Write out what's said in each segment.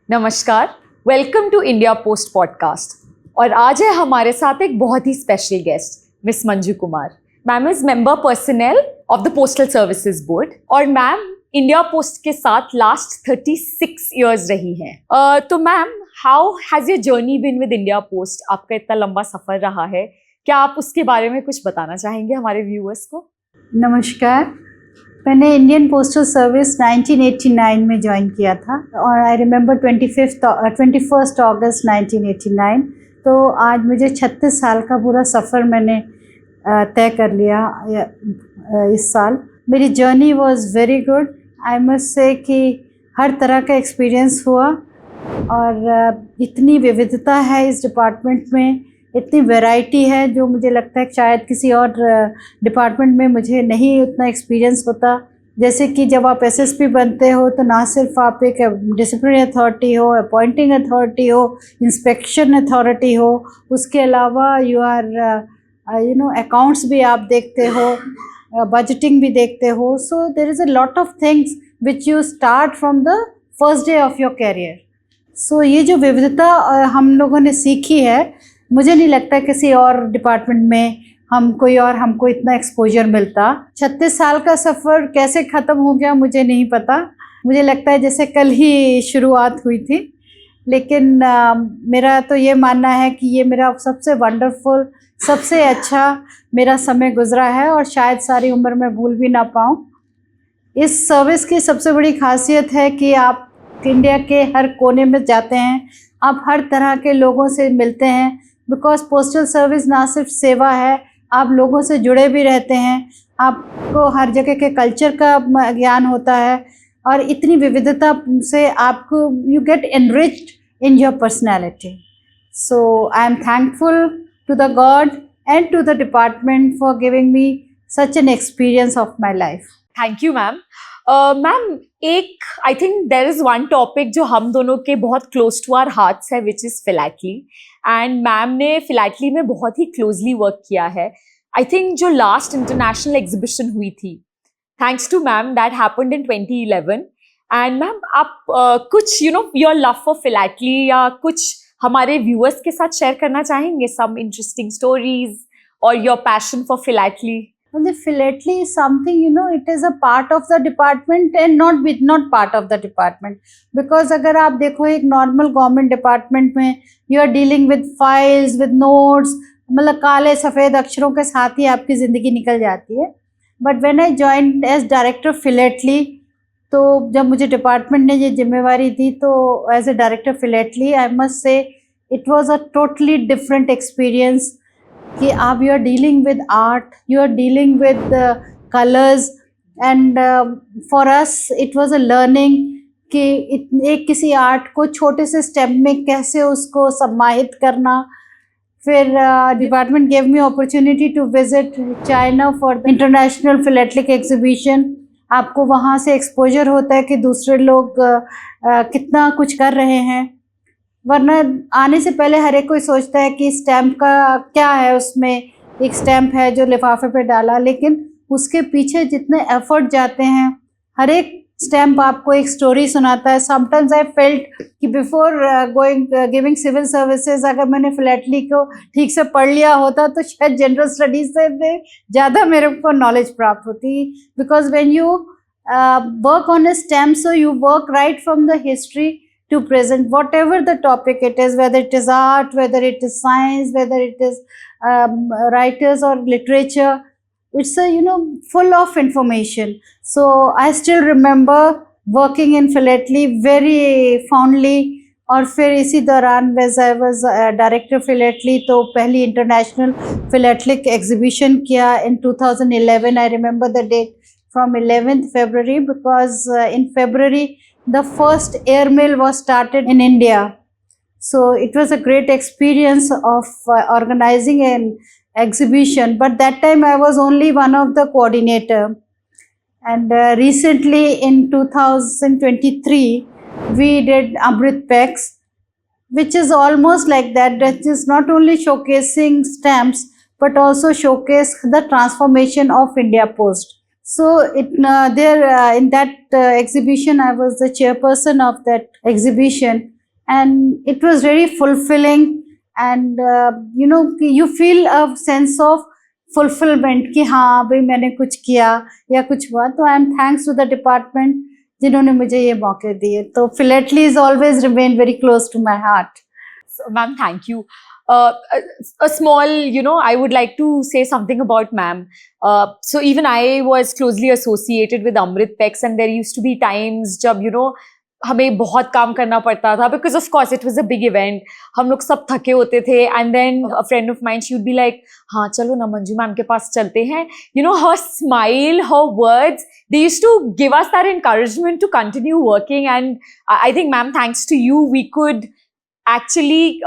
नमस्कार, welcome to India post podcast. और आज है हमारे साथ एक बहुत ही special guest miss Manju Kumar. Ma'am is member personnel of the postal services board और मैम इंडिया पोस्ट के साथ लास्ट 36 इयर्स रही हैं। तो ma'am, how has your journey been with India post? आपका इतना लंबा सफ़र रहा है, क्या आप उसके बारे में कुछ बताना चाहेंगे हमारे व्यूअर्स को? नमस्कार, मैंने इंडियन पोस्टल सर्विस 1989 में ज्वाइन किया था और आई रिमेंबर 21 अगस्त 1989। तो आज मुझे 36 साल का पूरा सफ़र मैंने तय कर लिया इस साल। मेरी journey was very good. I must say कि हर तरह का एक्सपीरियंस हुआ और इतनी विविधता है इस डिपार्टमेंट में, इतनी वैरायटी है जो मुझे लगता है शायद किसी और डिपार्टमेंट में मुझे नहीं उतना एक्सपीरियंस होता। जैसे कि जब आप एसएसपी बनते हो तो ना सिर्फ आप एक डिसिप्लिनरी अथॉरिटी हो, अपॉइंटिंग अथॉरिटी हो, इंस्पेक्शन अथॉरिटी हो, उसके अलावा यू आर अकाउंट्स भी आप देखते हो, बजटिंग भी देखते हो। So there is a lot of things which you start from the first day of your career. So ये जो विविधता हम लोगों ने सीखी है, मुझे नहीं लगता किसी और डिपार्टमेंट में हमको इतना एक्सपोजर मिलता। 36 साल का सफ़र कैसे ख़त्म हो गया मुझे नहीं पता। मुझे लगता है जैसे कल ही शुरुआत हुई थी। लेकिन मेरा तो ये मानना है कि ये मेरा सबसे वंडरफुल, सबसे अच्छा मेरा समय गुजरा है और शायद सारी उम्र में भूल भी ना पाऊँ। इस सर्विस की सबसे बड़ी खासियत है कि आप इंडिया के हर कोने में जाते हैं, आप हर तरह के लोगों से मिलते हैं। बिकॉज पोस्टल सर्विस ना सिर्फ सेवा है, आप लोगों से जुड़े भी रहते हैं, आपको हर जगह के कल्चर का ज्ञान होता है और इतनी विविधता से आपको you get enriched in your personality. So I am thankful to the god and to the department for giving me such an experience of my life. Thank you ma'am. Ma'am, एक I think there is one topic जो हम दोनों के बहुत close to our hearts है, which is philately. And ma'am ने philately में बहुत ही क्लोजली वर्क किया है। आई थिंक जो लास्ट इंटरनेशनल एग्जीबिशन हुई थी, thanks to ma'am, that happened in 2011। And ma'am, आप कुछ योर लव फॉर फिलैटली या कुछ हमारे व्यूअर्स के साथ शेयर करना चाहेंगे? सम इंटरेस्टिंग स्टोरीज और your passion for philately? Well, the philately is something, it is a part of the department and not part of the department. Because अगर आप देखो एक normal government department में you are dealing with files, with notes, मतलब काले सफ़ेद अक्षरों के साथ ही आपकी ज़िंदगी निकल जाती है। But when I joined as director philately, तो जब मुझे डिपार्टमेंट ने ये जिम्मेवारी दी तो as a director philately, I must say it was a totally different experience। कि आप you are dealing with art, you are dealing with colours and for us it was a learning कि एक किसी art को छोटे से step में कैसे उसको समाहित करना। फिर department gave me opportunity to visit China for the international philatelic exhibition. आपको वहाँ से एक्सपोजर होता है कि दूसरे लोग कितना कुछ कर रहे हैं, वरना आने से पहले हर एक कोई सोचता है कि स्टैम्प का क्या है, उसमें एक स्टैम्प है जो लिफाफे पे डाला, लेकिन उसके पीछे जितने एफर्ट जाते हैं, हर एक स्टैम्प आपको एक स्टोरी सुनाता है। समटाइम्स आई फेल्ट कि बिफोर गिविंग सिविल सर्विसेज अगर मैंने फिलैटली को ठीक से पढ़ लिया होता तो शायद जनरल स्टडीज से ज़्यादा मेरे को नॉलेज प्राप्त होती। Because when you work on a stamp, so you work right from the history to present, whatever the topic it is, whether it is art, whether it is science, whether it is writers or literature, it's a full of information. So I still remember working in philately very fondly। और फिर इसी दौरान as I was director philately तो पहली international philatelic exhibition किया in 2011। I remember the date from 11th February because in February the first airmail was started in India. So it was a great experience of organizing an exhibition, but that time I was only one of the coordinator. And recently in 2023 we did Amrit Pex, which is almost like that. That is not only showcasing stamps but also showcase the transformation of India Post. So in that exhibition, I was the chairperson of that exhibition, and it was very fulfilling, and you feel a sense of fulfillment कि हाँ भाई मैंने कुछ किया या कुछ हुआ. तो I am thanks to the department जिन्होंने मुझे ये मौके दिए. तो philately is always remain very close to my heart. So, ma'am, thank you. A small, I would like to say something about ma'am. So even I was closely associated with Amrit Pex, and there used to be times जब हमें बहुत काम करना पड़ता था, because of course it was a big event. हम लोग सब थके होते थे, and then a friend of mine, she would be like, हाँ चलो ना मंजू मैम के पास चलते हैं. Her smile, her words, they used to give us that encouragement to continue working. And I think ma'am, thanks to you, we could actually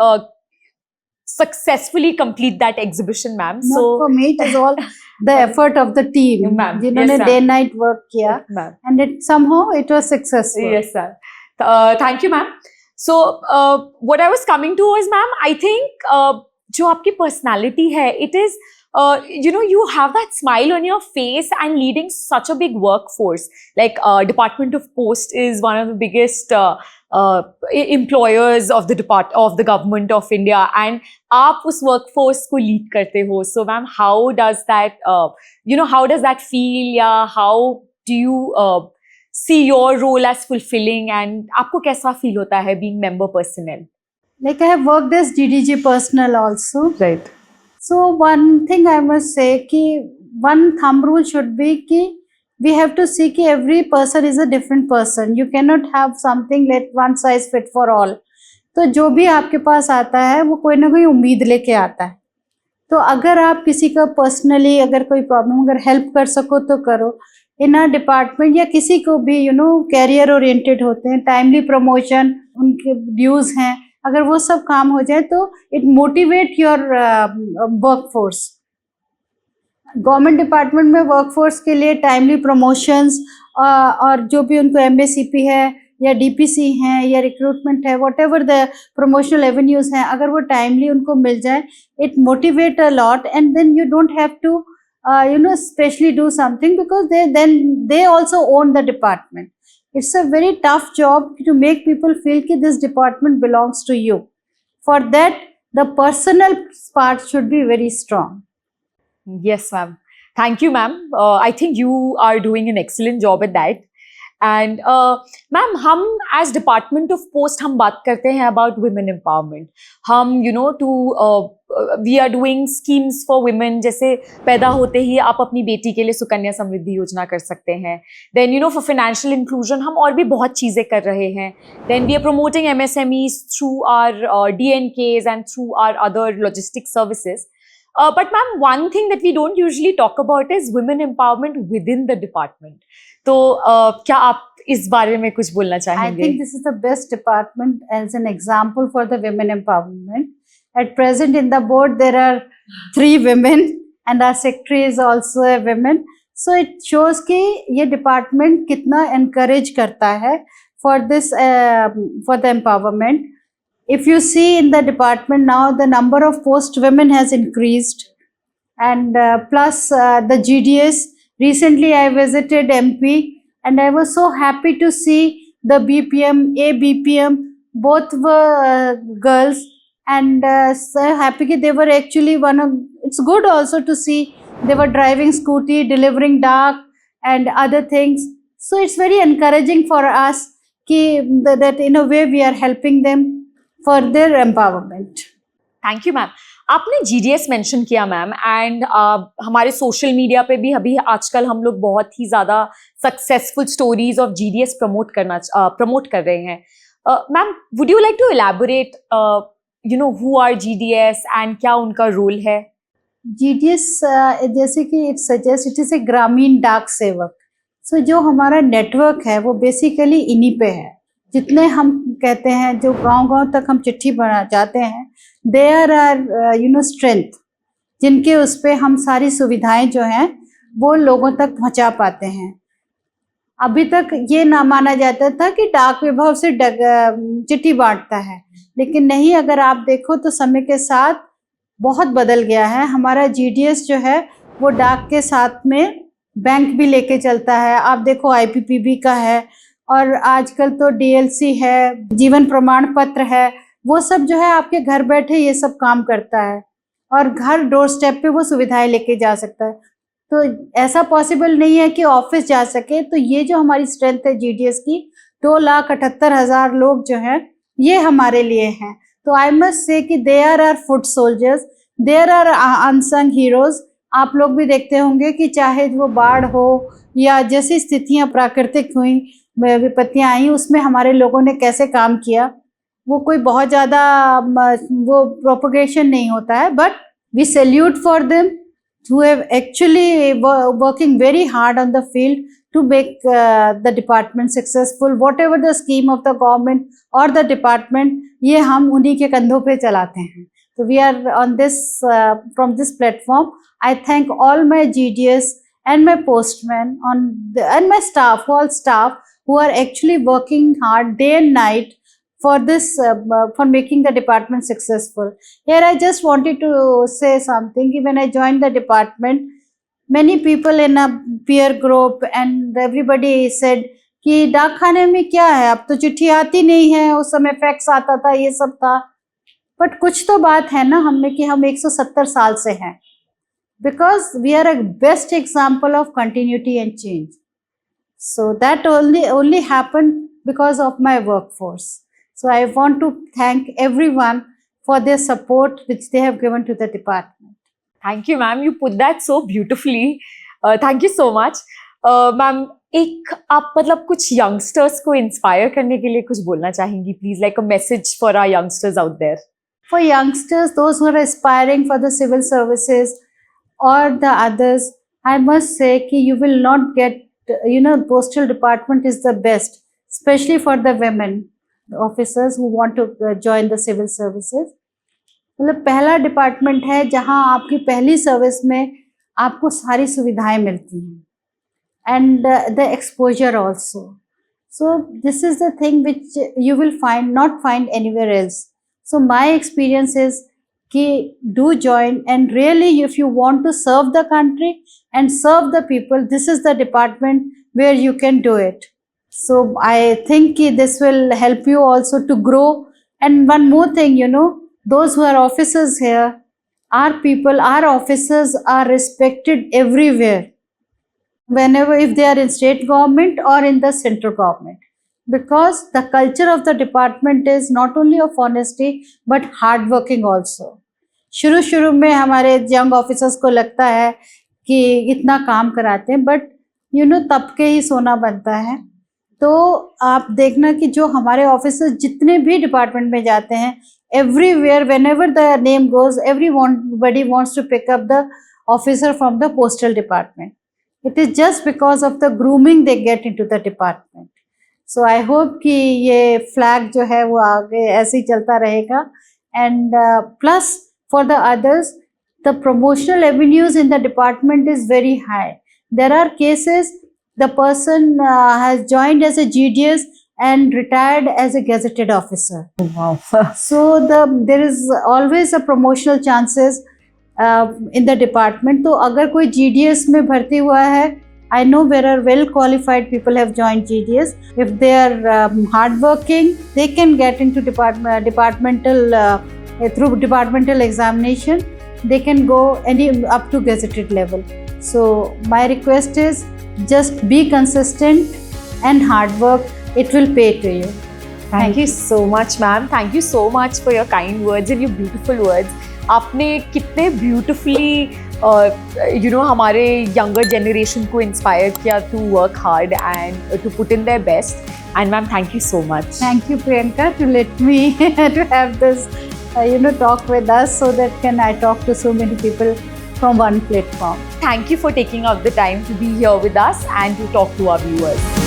successfully complete that exhibition, ma'am. Not So for me, it is all the effort of the team Ma'am, जिन्होंने yes, ma'am. day night work किया, ma'am. and somehow it was successful. Yes, sir. Thank you, ma'am. So, what I was coming to was, ma'am, I think जो आपकी personality है, it is, you have that smile on your face and leading such a big workforce. Like, Department of Post is one of the biggest employers of the government of India, and आप उस workforce को lead करते हो. So, ma'am, how does that feel? या how do you see your role as fulfilling, and आपको कैसा feel होता है being member personnel? Like I have worked as DDG personnel also. Right. So one thing I must say कि one thumb rule should be कि we have to see कि every person is a different person. You cannot have something let one size fit for all. तो जो भी आपके पास आता है वो कोई ना कोई उम्मीद लेके आता है. तो अगर आप किसी का पर्सनली अगर कोई प्रॉब्लम अगर हेल्प कर सको तो करो. इन अ डिपार्टमेंट या किसी को भी कैरियर ओरिएंटेड होते हैं, टाइमली प्रमोशन, उनके ड्यूज हैं, अगर वो सब काम हो जाए तो it motivate your workforce. Government department में वर्कफोर्स के लिए टाइमली प्रमोशंस और जो भी उनको एमएससीपी है या डीपीसी हैं या रिक्रूटमेंट है, whatever the promotional avenues हैं, अगर वो टाइमली उनको मिल जाए, it motivate a lot. And then you don't have to specially do something, because they also own the department. It's a very tough job to make people feel that this department belongs to you. For that, the personal part should be very strong. Yes, ma'am. Thank you, ma'am. I think you are doing an excellent job at that. And ma'am, हम as Department of Post हम बात करते हैं about women empowerment. हम we are doing schemes for women. जैसे पैदा होते ही आप अपनी बेटी के लिए सुकन्या समृद्धि योजना कर सकते हैं. Then for financial inclusion हम और भी बहुत चीजें कर रहे हैं. Then we are promoting MSMEs through our DNKs and through our other logistic services. But ma'am, one thing that we don't usually talk about is women empowerment within the department. तो क्या आप इस बारे में कुछ बोलना चाहेंगे? I think this is the best department as an example for the women empowerment. At present in the board there are 3 women and our secretary is also a woman. So it shows कि ये department कितना encourage करता है for this for the empowerment. If you see in the department now, the number of post women has increased, and plus the GDS. Recently, I visited MP, and I was so happy to see the BPM, ABPM, both were girls, and so happy that they were actually one of. It's good also to see they were driving scooty, delivering dark, and other things. So it's very encouraging for us that in a way we are helping them for their empowerment. Thank you, ma'am. आपने GDS mention किया ma'am, and हमारे social media पे भी अभी आजकल हम लोग बहुत ही ज़्यादा successful stories of GDS promote कर रहे हैं. Ma'am, would you like to elaborate who are GDS and क्या उनका रोल है? GDS जैसे कि it suggest it is a Gramin Dak सेवक. सो जो हमारा नेटवर्क है वो बेसिकली इन्हीं पे है. जितने हम कहते हैं जो गांव-गांव तक हम चिट्ठी बना जाते हैं, देयर आर स्ट्रेंथ, जिनके उस पे हम सारी सुविधाएं जो हैं वो लोगों तक पहुंचा पाते हैं. अभी तक ये ना माना जाता था कि डाक विभाग से चिट्ठी बांटता है, लेकिन नहीं, अगर आप देखो तो समय के साथ बहुत बदल गया है. हमारा GDS जो है वो डाक के साथ में बैंक भी लेके चलता है. आप देखो IPPB का है, और आजकल तो डीएलसी है, जीवन प्रमाण पत्र है, वो सब जो है आपके घर बैठे ये सब काम करता है और घर डोर स्टेप पे वो सुविधाएं लेके जा सकता है। तो ऐसा पॉसिबल नहीं है कि ऑफिस जा सके। तो ये जो हमारी स्ट्रेंथ है जीडीएस की, 2,78,000 लोग जो हैं ये हमारे लिए हैं। तो आई मस्ट से कि there are foot soldiers, there are unsung heroes. आप लोग भी देखते होंगे कि चाहे वो बाढ़ हो या जैसी स्थितियां प्राकृतिक हुई, विपत्तियां आई, उसमें हमारे लोगों ने कैसे काम किया। वो कोई बहुत ज़्यादा वो प्रोपोगेशन नहीं होता है, but we salute for them who have actually working very hard on the field to make the department successful. Whatever the scheme of the government or the department, ये हम उन्हीं के कंधों पे चलाते हैं। So we are on this from this platform. I thank all my GDS and my postmen and my staff, all staff who are actually working hard day and night for this for making the department successful. Here I just wanted to say something. When I joined the department, many people in a peer group and everybody said कि डाक खाने में क्या है, अब तो चिट्ठी आती नहीं है, उस समय फैक्स आता था, ये सब था। बट कुछ तो बात है ना हमने कि हम 170 साल से हैं, because we are a best example of continuity and change. So that only happened because of my workforce. So I want to thank everyone for their support which they have given to the department. Thank you, ma'am. You put that so beautifully. Thank you so much. Ma'am, एक आप मतलब कुछ youngsters को inspire करने के लिए कुछ बोलना चाहेंगी please, like a message for our youngsters out there? For youngsters, those who are aspiring for the civil services or the others, I must say कि you will not get, postal department is the best, especially for the women officers who want to join the civil services. मतलब पहला department है जहां आपकी पहली service में आपको सारी सुविधाएं मिलती हैं and the exposure also. So this is the thing which you will find not find anywhere else. So my experience is कि do join, and really if you want to serve the country and serve the people, this is the department where you can do it. So I think this will help you also to grow. And one more thing, those who are officers here, our officers are respected everywhere, whenever, if they are in state government or in the central government, because the culture of the department is not only of honesty but hard working also. शुरू में हमारे young officers को लगता है कि इतना काम कराते हैं, बट तब के ही सोना बनता है. तो आप देखना कि जो हमारे ऑफिसर्स जितने भी डिपार्टमेंट में जाते हैं, everywhere whenever the name goes, everybody wants to pick up the officer from the postal department. It is just because of the grooming they get into the department. So I hope कि ये flag जो है वो आगे ऐसे ही चलता रहेगा. And plus for the others, the promotional avenues in the department is very high. There are cases the person has joined as a GDS and retired as a gazetted officer. Wow. So there is always a promotional chances in the department. तो अगर कोई GDS में भर्ती हुआ है, I know there are well qualified people have joined GDS. If they are hardworking, they can get into departmental through departmental examination. They can go up to gazetted level. So my request is just be consistent and hard work. It will pay to you. Thank you so much, ma'am. Thank you so much for your kind words and your beautiful words. आपने कितने beautifully हमारे younger generation को inspire किया to work hard and to put in their best. And ma'am, thank you so much. Thank you, Priyanka, to let me to have this talk with us, so that can I talk to so many people from one platform. Thank you for taking out the time to be here with us and to talk to our viewers.